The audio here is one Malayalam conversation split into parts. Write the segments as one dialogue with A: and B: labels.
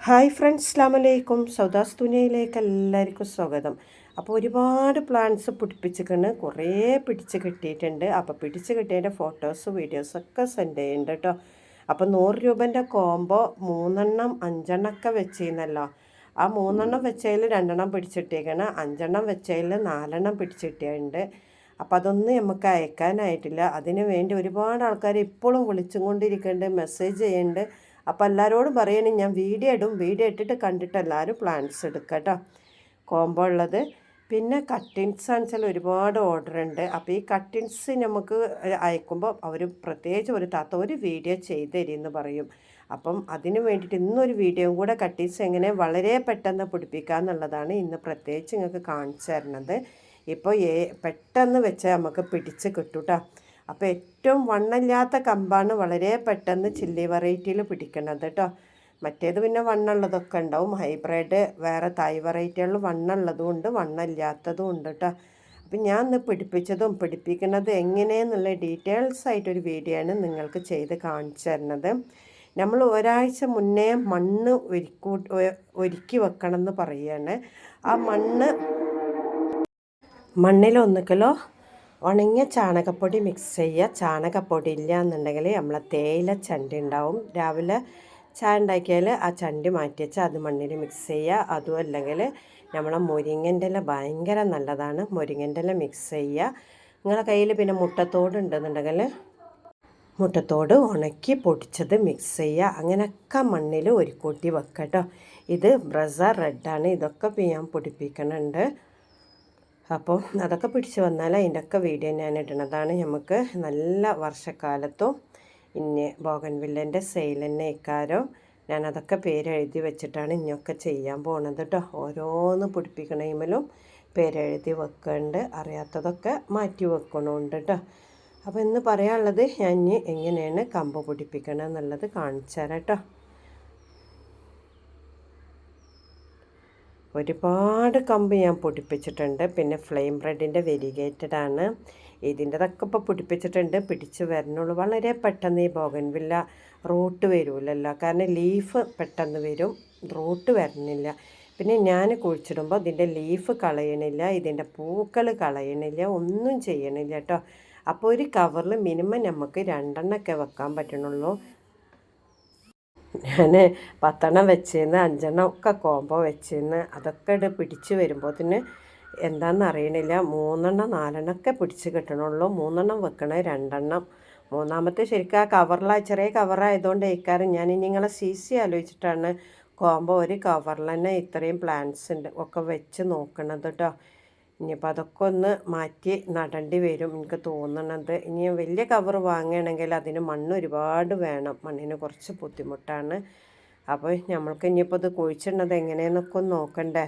A: ഹായ് ഫ്രണ്ട്സ്, അസ്സലാമലൈക്കും. സൗദാസ് തുനിയയിലേക്ക് എല്ലാവർക്കും സ്വാഗതം. അപ്പോൾ ഒരുപാട് പ്ലാന്റ്സ് പിടിപ്പിച്ചിട്ടുണ്ട്, കുറേ പിടിച്ച് കിട്ടിയിട്ടുണ്ട്. അപ്പോൾ പിടിച്ച് കിട്ടിയതിൻ്റെ ഫോട്ടോസ് വീഡിയോസൊക്കെ സെൻഡ് ചെയ്യുന്നുണ്ട് കേട്ടോ. അപ്പോൾ 100 രൂപേൻ്റെ കോംബോ 3 5 വെച്ചിരുന്നല്ലോ. ആ 3 വെച്ചതിൽ 2 പിടിച്ചിട്ടേക്കാണ്, 5 വെച്ചതിൽ 4 പിടിച്ചിട്ടുണ്ട്. അപ്പോൾ അതൊന്നും നമുക്ക് അയക്കാനായിട്ടില്ല. അതിന് വേണ്ടി ഒരുപാട് ആൾക്കാർ ഇപ്പോഴും വിളിച്ചും കൊണ്ടിരിക്കുന്നുണ്ട്, മെസ്സേജ് ചെയ്യുന്നുണ്ട്. അപ്പോൾ എല്ലാവരോടും പറയണേ, ഞാൻ വീഡിയോ ഇടും, വീഡിയോ ഇട്ടിട്ട് കണ്ടിട്ട് എല്ലാവരും പ്ലാന്റ്സ് എടുക്കുക കേട്ടോ, കോംബോ ഉള്ളത്. പിന്നെ കട്ടിങ്സ് ആണെന്ന് ഒരുപാട് ഓർഡർ ഉണ്ട്. അപ്പോൾ ഈ കട്ടിങ്സ് നമുക്ക് അയക്കുമ്പോൾ അവർ പ്രത്യേകിച്ച് ഒരു താത്ത ഒരു വീഡിയോ ചെയ്ത് തരുമെന്ന് പറയും. അപ്പം അതിന് വേണ്ടിയിട്ട് ഇന്നൊരു വീഡിയോയും കൂടെ കട്ടിങ്സ് എങ്ങനെ വളരെ പെട്ടെന്ന് പിടിപ്പിക്കുക എന്നുള്ളതാണ് ഇന്ന് പ്രത്യേകിച്ച് നിങ്ങൾക്ക് കാണിച്ചു തരുന്നത്. ഇപ്പോൾ പെട്ടെന്ന് വെച്ചാൽ നമുക്ക് പിടിച്ച് കിട്ടും കേട്ടോ. അപ്പോൾ ഏറ്റവും വണ്ണമില്ലാത്ത കമ്പാണ് വളരെ പെട്ടെന്ന് ചില്ലി വെറൈറ്റിയിൽ പിടിക്കണത് കേട്ടോ. മറ്റേത് പിന്നെ വണ്ണമുള്ളതൊക്കെ ഉണ്ടാവും. ഹൈബ്രിഡ് വേറെ തായ് വെറൈറ്റികളിൽ വണ്ണമുള്ളതും ഉണ്ട്, വണ്ണമില്ലാത്തതും ഉണ്ട് കേട്ടോ. അപ്പം ഞാൻ ഇന്ന് പിടിപ്പിച്ചതും പിടിപ്പിക്കുന്നത് എങ്ങനെയെന്നുള്ള ഡീറ്റെയിൽസ് ആയിട്ടൊരു വീഡിയോ ആണ് നിങ്ങൾക്ക് ചെയ്ത് കാണിച്ചു തരുന്നത്. നമ്മൾ ഒരാഴ്ച മുന്നേ മണ്ണ് ഒരുക്കി വെക്കണം എന്ന് പറയുകയാണ്. ആ മണ്ണിൽ 1 കിലോ ഉണങ്ങിയ ചാണകപ്പൊടി മിക്സ് ചെയ്യുക. ചാണകപ്പൊടി ഇല്ല എന്നുണ്ടെങ്കിൽ നമ്മളെ തേയില ചണ്ടി ഉണ്ടാവും. രാവിലെ ചായ ഉണ്ടാക്കിയാൽ ആ ചണ്ടി മാറ്റി വെച്ചാൽ അത് മണ്ണിൽ മിക്സ് ചെയ്യുക. അതും അല്ലെങ്കിൽ നമ്മളെ മുരിങ്ങൻ്റെ ഇല ഭയങ്കര നല്ലതാണ്, മുരിങ്ങൻ്റെ ഇല മിക്സ് ചെയ്യുക. നിങ്ങളെ കയ്യിൽ പിന്നെ മുട്ടത്തോട് ഉണ്ടെന്നുണ്ടെങ്കിൽ മുട്ടത്തോട് ഉണക്കി പൊടിച്ചത് മിക്സ് ചെയ്യുക. അങ്ങനെയൊക്കെ മണ്ണിൽ ഒരു കൂട്ടി വെക്കുക കേട്ടോ. ഇത് ബ്രസ റെഡാണ്, ഇതൊക്കെ ഞാൻ പൊടിപ്പിക്കുന്നുണ്ട്. അപ്പോൾ അതൊക്കെ പിടിച്ച് വന്നാൽ അതിൻ്റെയൊക്കെ വീഡിയോ ഞാൻ ഇടുന്നതാണ്. നമുക്ക് നല്ല വർഷക്കാലത്തും ഇനി ബോഗൺവില്ലേൻ്റെ സെയിൽ തന്നെ ഇക്കാരോ ഞാനതൊക്കെ പേരെഴുതി വെച്ചിട്ടാണ് ഇനിയൊക്കെ ചെയ്യാൻ പോകുന്നത് കേട്ടോ. ഓരോന്ന് പിടിപ്പിക്കണേലും പേരെഴുതി വെക്കുന്നുണ്ട്, അറിയാത്തതൊക്കെ മാറ്റി വെക്കണമുണ്ട് കേട്ടോ. അപ്പോൾ ഇന്ന് പറയാനുള്ളത് ഞാൻ ഇനി എങ്ങനെയാണ് കമ്പ് പിടിപ്പിക്കണം എന്നുള്ളത് കാണിച്ചു തരാം കേട്ടോ. ഒരുപാട് കമ്പ് ഞാൻ പൊടിപ്പിച്ചിട്ടുണ്ട്. പിന്നെ ഫ്ലെയിം ബ്രെഡിൻ്റെ വെരിഗേറ്റഡ് ആണ്. ഇതിൻ്റെതൊക്കെ ഇപ്പോൾ പൊടിപ്പിച്ചിട്ടുണ്ട്, പിടിച്ച് വരണുള്ളൂ. വളരെ പെട്ടെന്ന് ഈ ബോഗൺവില്ല റൂട്ട് വരില്ലല്ലോ, കാരണം ലീഫ് പെട്ടെന്ന് വരും, റൂട്ട് വരണില്ല. പിന്നെ ഞാൻ കുഴിച്ചിടുമ്പോൾ ഇതിൻ്റെ ലീഫ് കളയണില്ല, ഇതിൻ്റെ പൂക്കൾ കളയണില്ല, ഒന്നും ചെയ്യണില്ല കേട്ടോ. അപ്പോൾ ഒരു കവറിൽ മിനിമം നമുക്ക് 2 വെക്കാൻ പറ്റണുള്ളൂ. ഞാൻ 10 വെച്ചിരുന്ന് 5 ഒക്കെ കോംബോ വെച്ചിരുന്ന് അതൊക്കെ പിടിച്ച് വരുമ്പോഴത്തിന് എന്താണെന്ന് അറിയണില്ല, 3 4 പിടിച്ച് കിട്ടണുള്ളൂ. 3 വെക്കണേ 2. മൂന്നാമത്തെ ശരിക്കും ആ കവറിലായി, ചെറിയ കവറായതുകൊണ്ട് ഇക്കാരം ഞാൻ നിങ്ങളെ CC ആലോചിച്ചിട്ടാണ് കോംബോ ഒരു കവറിൽ തന്നെ ഇത്രയും പ്ലാന്റ്സ് ഉണ്ട് ഒക്കെ വെച്ച് നോക്കണത് കേട്ടോ. ഇനിയിപ്പോൾ അതൊക്കെ ഒന്ന് മാറ്റി നടേണ്ടി വരും എനിക്ക് തോന്നണത്. ഇനി വലിയ കവർ വാങ്ങുകയാണെങ്കിൽ അതിന് മണ്ണ് ഒരുപാട് വേണം, മണ്ണിന് കുറച്ച് ബുദ്ധിമുട്ടാണ്. അപ്പോൾ നമ്മൾക്ക് ഇനിയിപ്പോൾ ഇത് കുഴിച്ചിടുന്നത് എങ്ങനെയെന്നൊക്കെ ഒന്ന് നോക്കണ്ടേ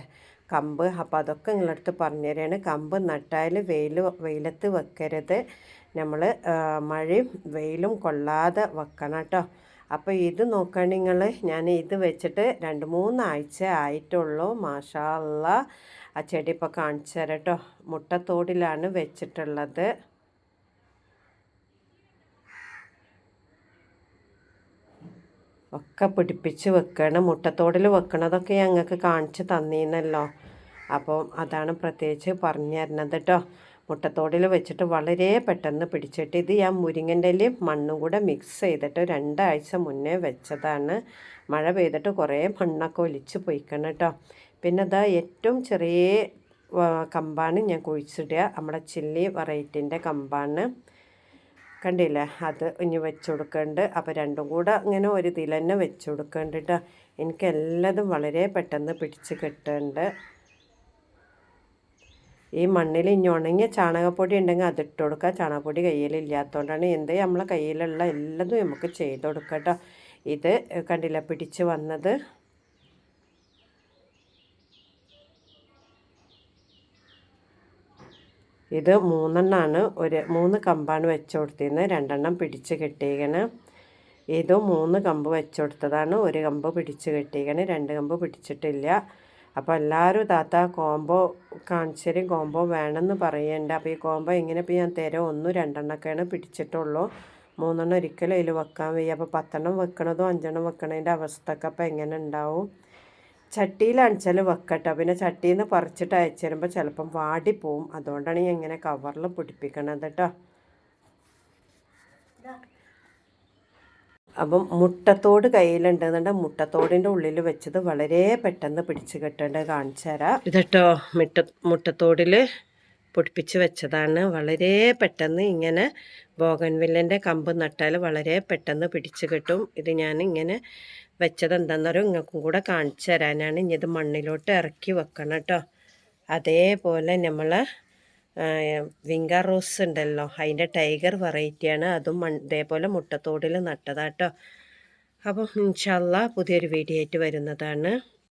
A: കമ്പ്. അപ്പോൾ അതൊക്കെ നിങ്ങളടുത്ത് പറഞ്ഞു തരാണ്. കമ്പ് നട്ടാൽ വെയിലത്ത് വെക്കരുത്, നമ്മൾ മഴയും വെയിലും കൊള്ളാതെ വെക്കണം കേട്ടോ. അപ്പോൾ ഇത് നോക്കണം നിങ്ങൾ. ഞാൻ ഇത് വെച്ചിട്ട് 2-3 ആഴ്ച ആയിട്ടുള്ളൂ. മാഷാ അല്ലാ, ആ ചെടി ഇപ്പോൾ കാണിച്ചു തരാം കേട്ടോ. മുട്ടത്തോടിലാണ് വെച്ചിട്ടുള്ളത്. ഒക്കെ പിടിപ്പിച്ച് വെക്കണം. മുട്ടത്തോടിൽ വെക്കണതൊക്കെ ഞങ്ങൾക്ക് കാണിച്ച് തന്നീന്നല്ലോ. അപ്പം അതാണ് പ്രത്യേകിച്ച് പറഞ്ഞു തരുന്നത് കേട്ടോ. മുട്ടത്തോടിൽ വെച്ചിട്ട് വളരെ പെട്ടെന്ന് പിടിച്ചിട്ട്, ഇത് ഞാൻ മുരിങ്ങൻ്റെ ഇലയും മണ്ണും കൂടെ മിക്സ് ചെയ്തിട്ട് 2 ആഴ്ച മുന്നേ വെച്ചതാണ്. മഴ പെയ്തിട്ട് കുറേ മണ്ണൊക്കെ ഒലിച്ച് പോയിക്കണം കേട്ടോ. പിന്നെ അതാ ഏറ്റവും ചെറിയ കമ്പാണ് ഞാൻ കുഴിച്ചിടുക, നമ്മുടെ ചില്ലി വെറൈറ്റിൻ്റെ കമ്പാണ്, കണ്ടില്ലേ? അത് ഇനി വെച്ച് കൊടുക്കുന്നുണ്ട്. അപ്പോൾ 2 കൂടെ ഇങ്ങനെ ഒരു ഇതിൽ തന്നെ വെച്ച് കൊടുക്കുന്നുണ്ട് കേട്ടോ. എനിക്ക് എല്ലാതും വളരെ പെട്ടെന്ന് പിടിച്ച് കിട്ടുന്നുണ്ട്. ഈ മണ്ണിൽ ഇനി ഉണങ്ങിയ ചാണകപ്പൊടി ഉണ്ടെങ്കിൽ അതിട്ട് കൊടുക്കുക. ചാണകപ്പൊടി കയ്യിലില്ലാത്തതുകൊണ്ടാണ്, എന്ത് നമ്മളെ കയ്യിലുള്ള എല്ലാതും നമുക്ക് ചെയ്ത് കൊടുക്കാം കേട്ടോ. ഇത് കണ്ടില്ല പിടിച്ച് വന്നത്. ഇത് 3 3 കമ്പാണ് വെച്ച് കൊടുത്തിരുന്നത്, 2 പിടിച്ച് കെട്ടിയിരിക്കണ്. ഇതും 3 കമ്പ് വെച്ച് കൊടുത്തതാണ്, 1 കമ്പ് പിടിച്ച് കെട്ടിയിരിക്കണ്, 2 കമ്പ് പിടിച്ചിട്ടില്ല. അപ്പോൾ എല്ലാവരും താത്ത കോംബോ കാണിച്ചാലും കോംബോ വേണമെന്ന് പറയുന്നുണ്ട്. അപ്പോൾ ഈ കോംബോ എങ്ങനെ ഇപ്പോൾ ഞാൻ തരാം, 1 2 പിടിച്ചിട്ടുള്ളൂ. 3 ഒരിക്കലും അതിൽ വെക്കാൻ വയ്യ. അപ്പോൾ 10 വെക്കണതും 5 വെക്കണതിൻ്റെ അവസ്ഥയൊക്കെ അപ്പോൾ എങ്ങനെ ഉണ്ടാവും. ചട്ടിയിലാണെച്ചാൽ വെക്കട്ടോ. പിന്നെ ചട്ടിയിൽ നിന്ന് പറിച്ചിട്ട് അയച്ചു തരുമ്പോൾ ചിലപ്പം വാടിപ്പോവും. അതുകൊണ്ടാണ് ഞാൻ ഇങ്ങനെ കവറിൽ പിടിപ്പിക്കണത് കേട്ടോ. അപ്പം മുട്ടത്തോട് കയ്യിലുണ്ടെന്നുണ്ട്. മുട്ടത്തോടിൻ്റെ ഉള്ളിൽ വെച്ചത് വളരെ പെട്ടെന്ന് പിടിച്ച് കെട്ടേണ്ടത് കാണിച്ചു തരാം. ഇതട്ടോ മുട്ടത്തോടിൽ പൊടിപ്പിച്ച് വെച്ചതാണ്. വളരെ പെട്ടെന്ന് ഇങ്ങനെ ബോഗൺവില്ലിൻ്റെ കമ്പ് നട്ടാൽ വളരെ പെട്ടെന്ന് പിടിച്ച് കിട്ടും. ഇത് ഞാൻ ഇങ്ങനെ വെച്ചത് എന്താണെന്നറിയോ നിങ്ങൾക്കും കൂടെ കാണിച്ചു തരാനാണ്. ഇനി ഇത് മണ്ണിലോട്ട് ഇറക്കി വെക്കണം കേട്ടോ. അതേപോലെ നമ്മൾ വിംഗർ റോസ് ഉണ്ടല്ലോ, അതിൻ്റെ ടൈഗർ വെറൈറ്റിയാണ്. അതും ഇതേപോലെ മുട്ടത്തോടിൽ നട്ടതാട്ടോ. അപ്പം ഇൻഷാ അല്ലാഹ് പുതിയൊരു വീഡിയോ ആയിട്ട് വരുന്നതാണ്.